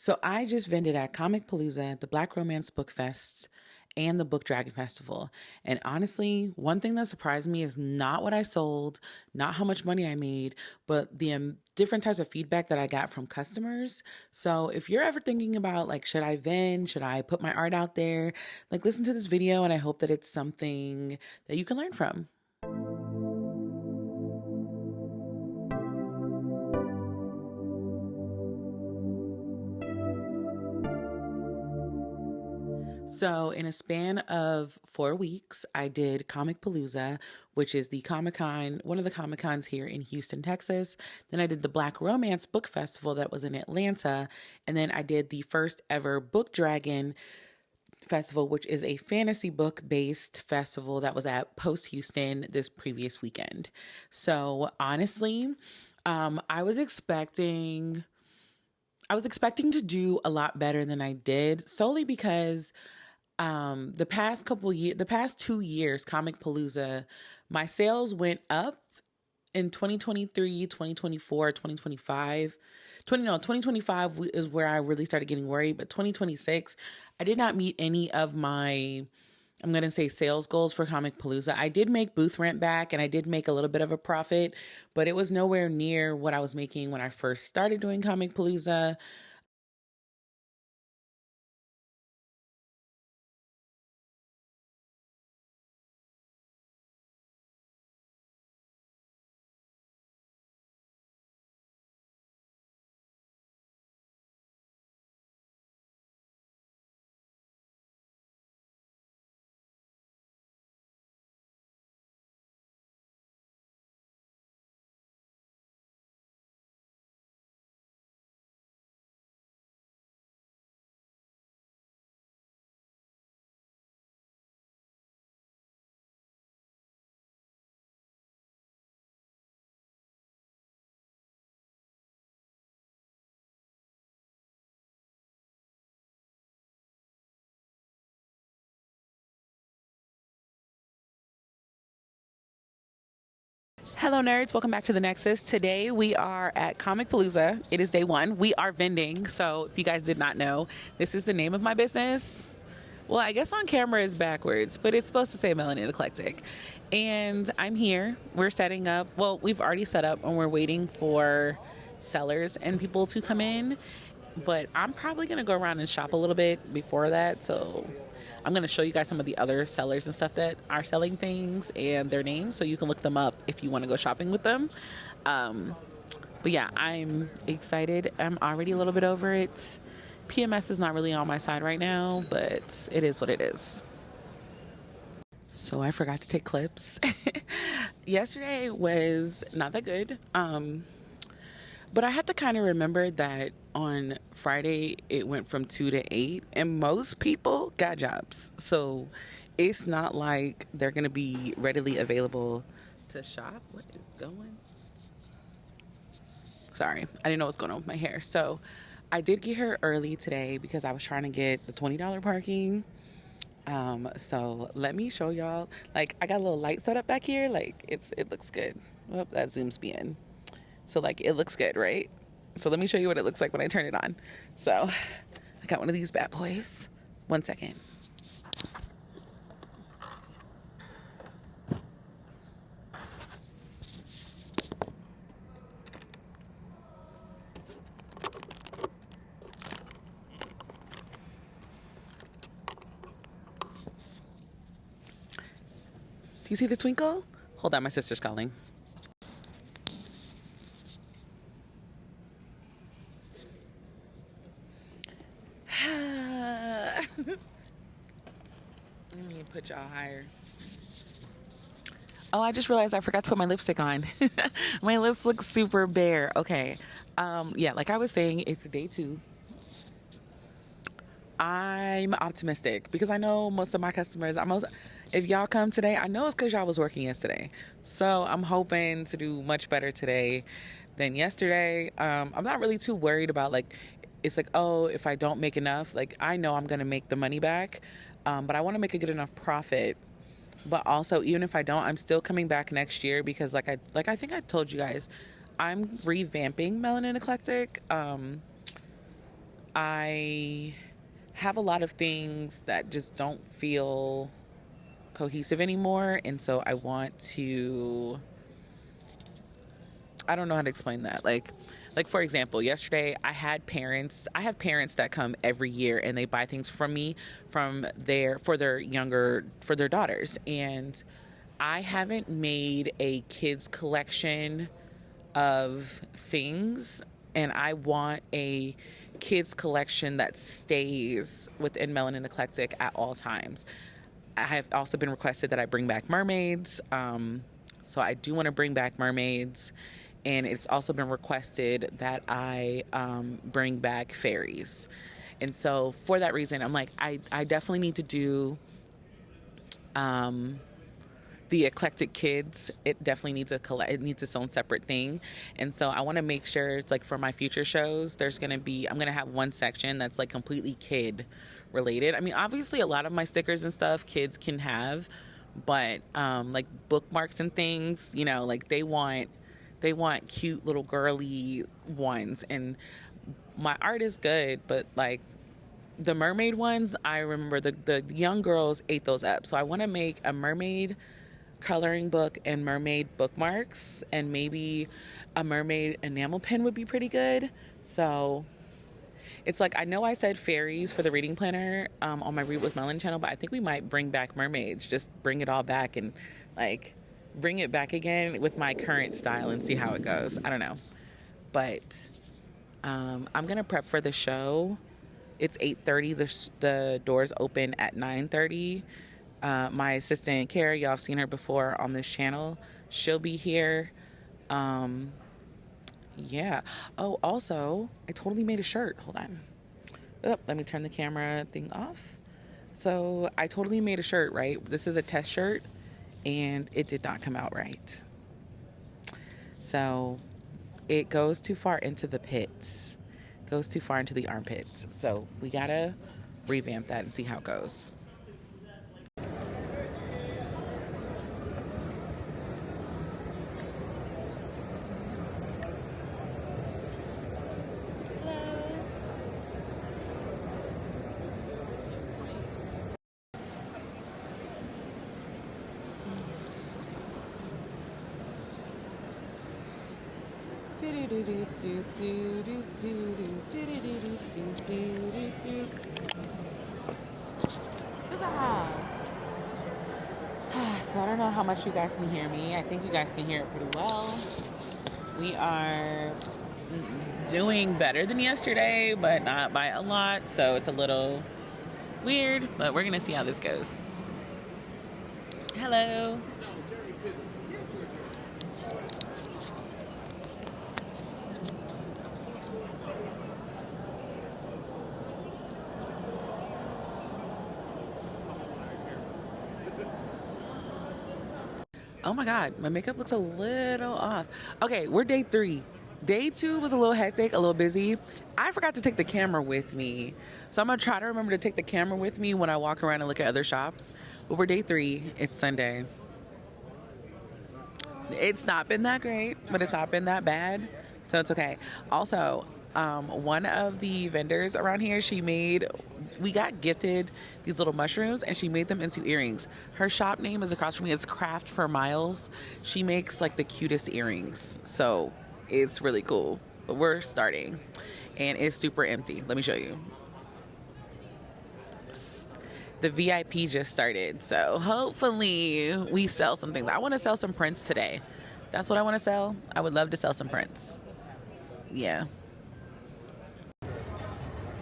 So I just vended at Comicpalooza, the Black Romance Book Fest, and the Book Dragon Festival. And honestly, one thing that surprised me is not what I sold, not how much money I made, but the different types of feedback that I got from customers. So if you're ever thinking about like, should I vend? Should I put my art out there? Like, listen to this video, and I hope that it's something that you can learn from. So in a span of 4 weeks, I did Comicpalooza, which is the Comic-Con, one of the Comic-Cons here in Houston, Texas. Then I did the Black Romance Book Festival that was in Atlanta. And then I did the first ever Book Dragon Festival, which is a fantasy book based festival that was at Post Houston this previous weekend. So honestly, I was expecting to do a lot better than I did, solely because the past 2 years, Comicpalooza, my sales went up in 2023, 2024, 2025. 2025 is where I really started getting worried, but 2026, I did not meet any of my, I'm going to say, sales goals for Comicpalooza. I did make booth rent back and I did make a little bit of a profit, but it was nowhere near what I was making when I first started doing Comicpalooza. Hello, nerds. Welcome back to the Nexus. Today we are at Comicpalooza. It is day one. We are vending. So if you guys did not know, this is the name of my business. Well, I guess on camera is backwards, but it's supposed to say Melanin Eclectic. And I'm here. We're setting up. Well, we've already set up and we're waiting for sellers and people to come in. But I'm probably going to go around and shop a little bit before that. So I'm going to show you guys some of the other sellers and stuff that are selling things and their names, so you can look them up if you want to go shopping with them. But yeah, I'm excited. I'm already a little bit over it. PMS is not really on my side right now, but it is what it is. So I forgot to take clips. Yesterday was not that good. But I had to kind of remember that on Friday, it went from 2 to 8, and most people got jobs. So it's not like they're going to be readily available to shop. What is going? Sorry, I didn't know what's going on with my hair. So I did get here early today because I was trying to get the $20 parking. So let me show y'all. Like, I got a little light set up back here. Like, it looks good. Oh, that zooms me in. So like, it looks good, right? So let me show you what it looks like when I turn it on. So I got one of these bad boys. 1 second. Do you see the twinkle? Hold on, my sister's calling. Let me put y'all higher. Oh, I just realized I forgot to put my lipstick on. My lips look super bare. Okay. Yeah, like I was saying, it's day 2. I'm optimistic because I know most of my customers, if y'all come today, I know it's because y'all was working yesterday. So I'm hoping to do much better today than yesterday. I'm not really too worried about like, it's like, oh, if I don't make enough, like I know I'm going to make the money back. But I want to make a good enough profit. But also, even if I don't, I'm still coming back next year because I think I told you guys, I'm revamping Melanin Eclectic. I have a lot of things that just don't feel cohesive anymore. And so I want to, I don't know how to explain that. Like for example, yesterday I have parents that come every year and they buy things from me for their daughters. And I haven't made a kids collection of things, and I want a kids collection that stays within Melanin Eclectic at all times. I have also been requested that I bring back mermaids. So I do want to bring back mermaids. And it's also been requested that I bring back fairies. And so for that reason, I'm like, I definitely need to do the eclectic kids. It definitely needs it needs its own separate thing. And so I want to make sure it's like for my future shows, I'm going to have one section that's like completely kid related. I mean, obviously a lot of my stickers and stuff kids can have, but like bookmarks and things, you know, like they want cute little girly ones. And my art is good, but like the mermaid ones, I remember the young girls ate those up. So I want to make a mermaid coloring book and mermaid bookmarks, and maybe a mermaid enamel pen would be pretty good. So it's like, I know I said fairies for the reading planner on my Read with Melanin channel, but I think we might bring back mermaids, just bring it all back and like bring it back again with my current style and see how it goes. I don't know, but I'm gonna prep for the show. It's 8:30. The doors open at 9:30. My assistant, Kara, y'all have seen her before on this channel. She'll be here. Yeah. Oh, also, I totally made a shirt. Hold on. Oh, let me turn the camera thing off. So I totally made a shirt, right? This is a test shirt, and it did not come out right. So it goes too far into the pits. Goes too far into the armpits. So we gotta revamp that and see how it goes. So I don't know how much you guys can hear me. I think you guys can hear it pretty well. We are doing better than yesterday, but not by a lot. So it's a little weird, but we're gonna see how this goes. Hello. Oh my God, my makeup looks a little off. Okay, we're day 3. Day 2 was a little hectic, a little busy. I forgot to take the camera with me. So I'm gonna try to remember to take the camera with me when I walk around and look at other shops. But we're day 3, it's Sunday. It's not been that great, but it's not been that bad. So it's okay. Also, one of the vendors around here, we got gifted these little mushrooms and she made them into earrings. Her shop name is across from me. It's Craft for Miles. She makes like the cutest earrings. So it's really cool. But we're starting and it's super empty. Let me show you. The VIP just started. So hopefully we sell some things. I want to sell some prints today. That's what I want to sell. I would love to sell some prints. Yeah.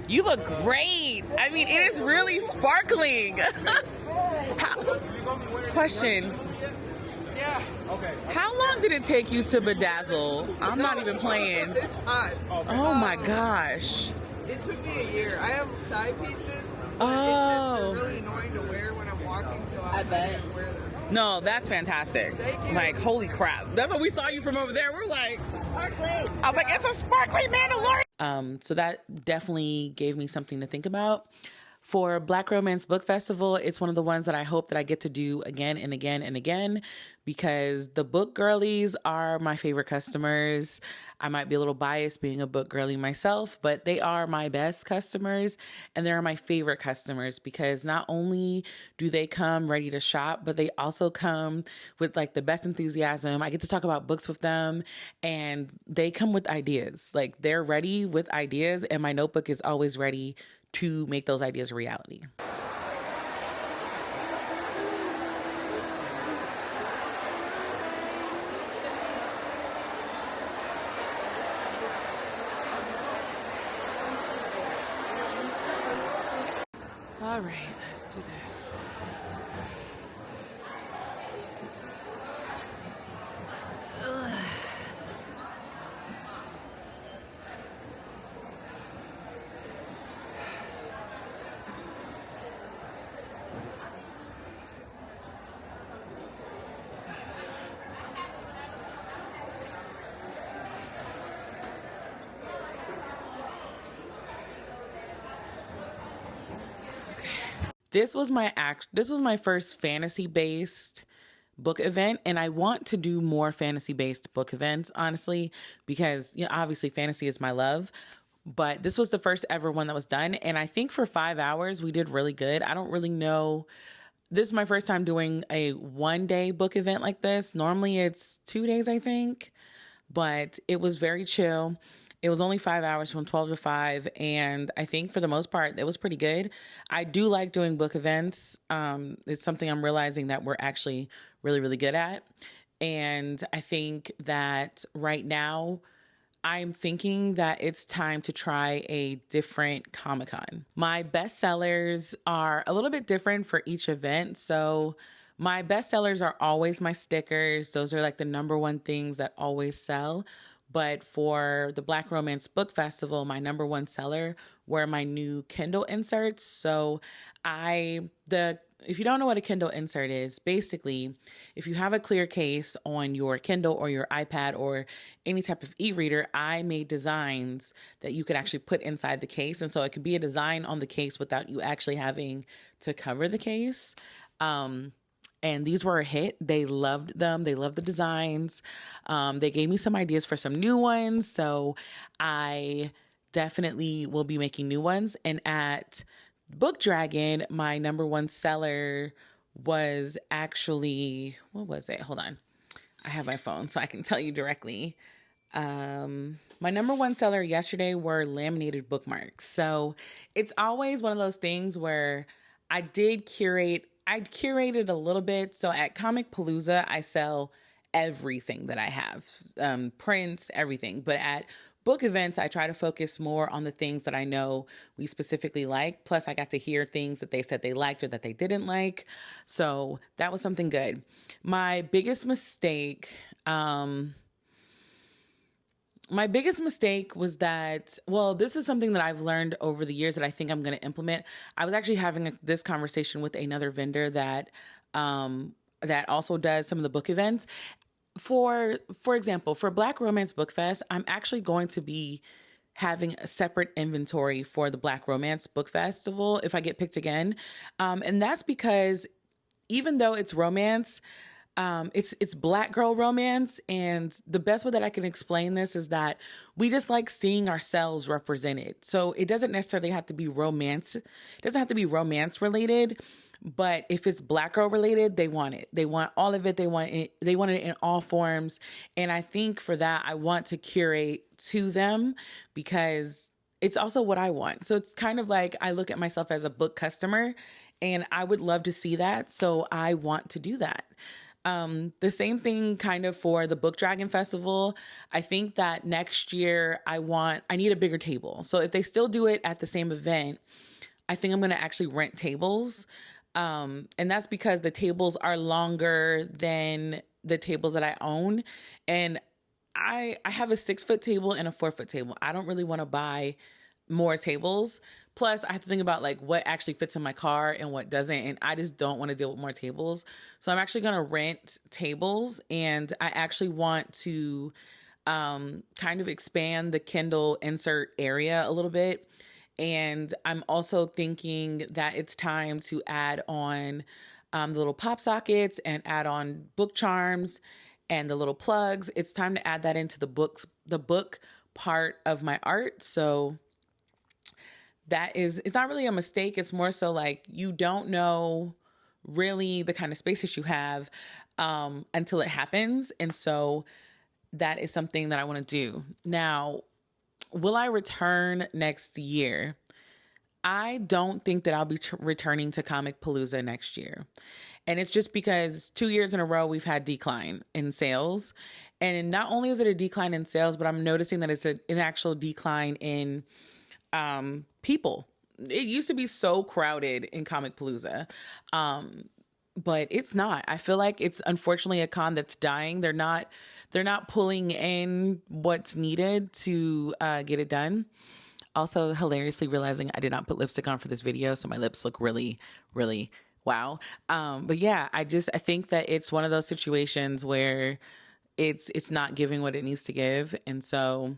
You look great. I mean, it is really sparkling. Question. Yeah. Okay. How long did it take you to bedazzle? I'm not even playing. It's hot. Oh my gosh. It took me a year. I have thigh pieces, but Oh. it's just they're really annoying to wear when I'm walking, so I bet. wear them. No, that's fantastic. Thank you. Like, holy crap. That's what we saw you from over there. We're like, Sparkly. I was like, it's a sparkly Mandalorian. So that definitely gave me something to think about. For Black Romance Book Festival, it's one of the ones that I hope that I get to do again and again and again because the book girlies are my favorite customers. I might be a little biased being a book girly myself, but they are my best customers and they're my favorite customers because not only do they come ready to shop, but they also come with like the best enthusiasm. I get to talk about books with them and they come with ideas. Like they're ready with ideas and my notebook is always ready to make those ideas a reality. All right, let's do this. Ugh. This was my first fantasy-based book event, and I want to do more fantasy-based book events, honestly, because obviously fantasy is my love. But this was the first ever one that was done, and I think for 5 hours we did really good. I don't really know. This is my first time doing a 1-day book event like this. Normally it's 2 days, I think, but it was very chill. It was only 5 hours from 12 to 5. And I think for the most part, it was pretty good. I do like doing book events. It's something I'm realizing that we're actually really, really good at. And I think that right now, I'm thinking that it's time to try a different Comic-Con. My bestsellers are a little bit different for each event. So my bestsellers are always my stickers. Those are like the number one things that always sell. But for the Black Romance Book Festival, my number one seller were my new Kindle inserts. So if you don't know what a Kindle insert is, basically, if you have a clear case on your Kindle or your iPad or any type of e-reader, I made designs that you could actually put inside the case. And so it could be a design on the case without you actually having to cover the case. And these were a hit. They loved them. They loved the designs. They gave me some ideas for some new ones. So I definitely will be making new ones. And at Book Dragon, my number one seller was actually, what was it? Hold on. I have my phone so I can tell you directly. My number one seller yesterday were laminated bookmarks. So it's always one of those things where I curated a little bit. So at Comicpalooza, I sell everything that I have, prints, everything. But at book events, I try to focus more on the things that I know we specifically like. Plus, I got to hear things that they said they liked or that they didn't like. So that was something good. My biggest mistake was that, this is something that I've learned over the years that I think I'm going to implement. I was actually having this conversation with another vendor that also does some of the book events. For example, for Black Romance Book Fest, I'm actually going to be having a separate inventory for the Black Romance Book Festival if I get picked again. And that's because even though it's romance, it's Black girl romance. And the best way that I can explain this is that we just like seeing ourselves represented. So it doesn't necessarily have to be romance. It doesn't have to be romance related, but if it's Black girl related, they want it. They want all of it. They want it in all forms. And I think for that, I want to curate to them because it's also what I want. So it's kind of like I look at myself as a book customer and I would love to see that. So I want to do that. The same thing kind of for the Book Dragon Festival. I think that next year I need a bigger table. So if they still do it at the same event, I think I'm going to actually rent tables. And that's because the tables are longer than the tables that I own. And I have a 6-foot table and a 4-foot table. I don't really want to buy more tables. Plus, I have to think about like what actually fits in my car and what doesn't. And I just don't want to deal with more tables. So I'm actually going to rent tables, and I actually want to kind of expand the Kindle insert area a little bit. And I'm also thinking that it's time to add on the little pop sockets and add on book charms and the little plugs. It's time to add that into the book part of my art. So it's not really a mistake. It's more so like you don't know really the kind of space that you have until it happens. And so that is something that I want to do. Now, will I return next year? I don't think that I'll be returning to Comicpalooza next year. And it's just because 2 years in a row, we've had decline in sales. And not only is it a decline in sales, but I'm noticing that it's an actual decline in people. It used to be so crowded in Comicpalooza. But it's not. I feel like it's unfortunately a con that's dying. They're not pulling in what's needed to get it done. Also, hilariously realizing I did not put lipstick on for this video, so my lips look really, really wow. But yeah, I think that it's one of those situations where it's not giving what it needs to give, and so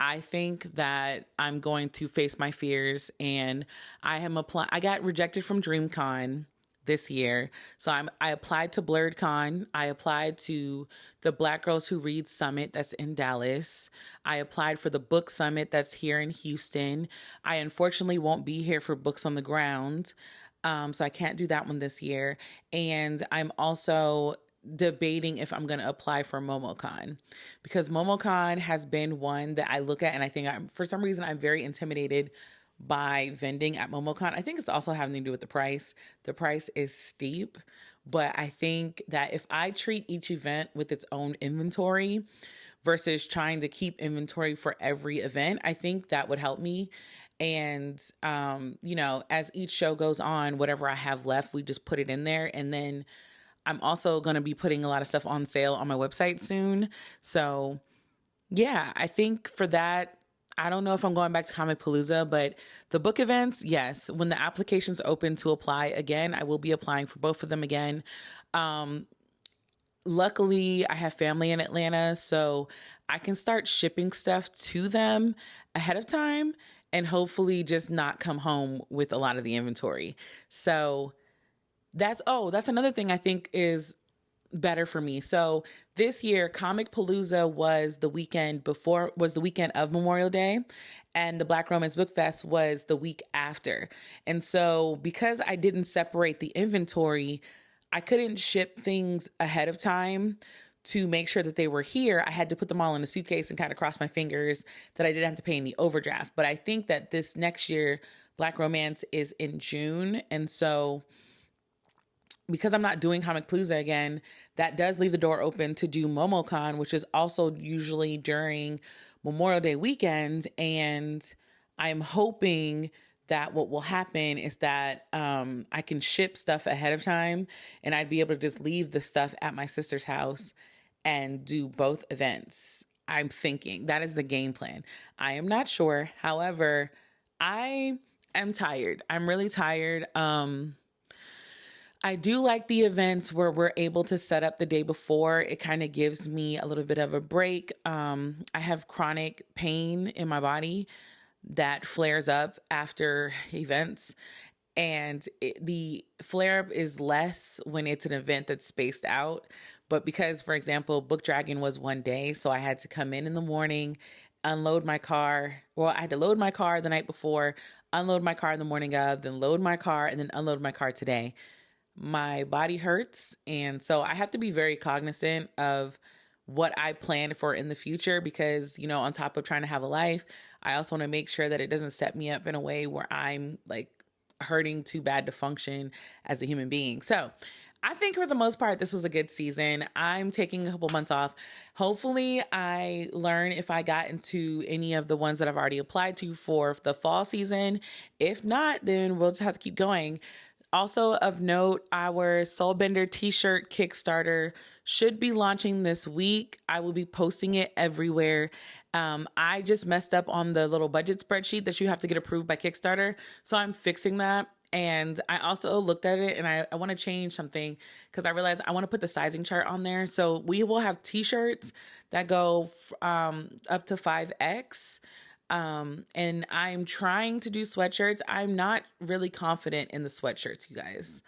I think that I'm going to face my fears, and I got rejected from DreamCon this year. So I applied to BlurredCon. I applied to the Black Girls Who Read Summit that's in Dallas. I applied for the Book Summit that's here in Houston. I unfortunately won't be here for Books on the Ground. So I can't do that one this year. And I'm also debating if I'm going to apply for MomoCon, because MomoCon has been one that I look at and I think for some reason I'm very intimidated by vending at MomoCon. I think it's also having to do with the price. The price is steep, but I think that if I treat each event with its own inventory versus trying to keep inventory for every event, I think that would help me. And, as each show goes on, whatever I have left, we just put it in there. And then I'm also going to be putting a lot of stuff on sale on my website soon. So yeah, I think for that, I don't know if I'm going back to Comicpalooza, but the book events, yes. When the application's open to apply again, I will be applying for both of them again. Luckily, I have family in Atlanta, so I can start shipping stuff to them ahead of time and hopefully just not come home with a lot of the inventory. So that's another thing I think is better for me. So this year, Comicpalooza was the weekend of Memorial Day, and the Black Romance Book Fest was the week after. And so because I didn't separate the inventory, I couldn't ship things ahead of time to make sure that they were here. I had to put them all in a suitcase and kind of cross my fingers that I didn't have to pay any overdraft. But I think that this next year, Black Romance is in June. And so because I'm not doing Comicpalooza again, that does leave the door open to do MomoCon, which is also usually during Memorial Day weekend. And I'm hoping that what will happen is that I can ship stuff ahead of time and I'd be able to just leave the stuff at my sister's house and do both events. I'm thinking that is the game plan. I am not sure. However, I am tired. I'm really tired. I do like the events where we're able to set up the day before. It kind of gives me a little bit of a break. I have chronic pain in my body that flares up after events. And the flare up is less when it's an event that's spaced out. But because, for example, Book Dragon was one day, so I had to come in the morning, unload my car. Well, I had to load my car the night before, unload my car the morning of, then load my car, and then unload my car today. My body hurts. And so I have to be very cognizant of what I plan for in the future because, on top of trying to have a life, I also want to make sure that it doesn't set me up in a way where I'm like hurting too bad to function as a human being. So I think for the most part, this was a good season. I'm taking a couple months off. Hopefully I learn if I got into any of the ones that I've already applied to for the fall season. If not, then we'll just have to keep going. Also of note, our Soulbender t-shirt Kickstarter should be launching this week. I will be posting it everywhere. I just messed up on the little budget spreadsheet that you have to get approved by Kickstarter. So I'm fixing that. And I also looked at it and I want to change something because I realized I want to put the sizing chart on there. So we will have t-shirts that go up to 5X. And I'm trying to do sweatshirts. I'm not really confident in the sweatshirts, you guys.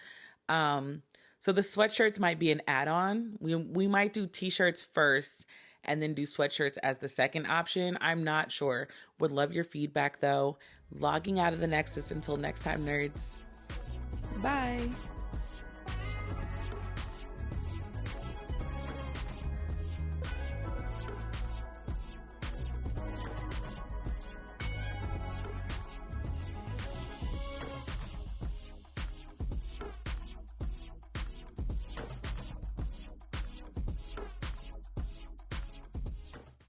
So the sweatshirts might be an add-on. We might do t-shirts first and then do sweatshirts as the second option. I'm not sure. Would love your feedback though. Logging out of the Nexus until next time, nerds. Bye.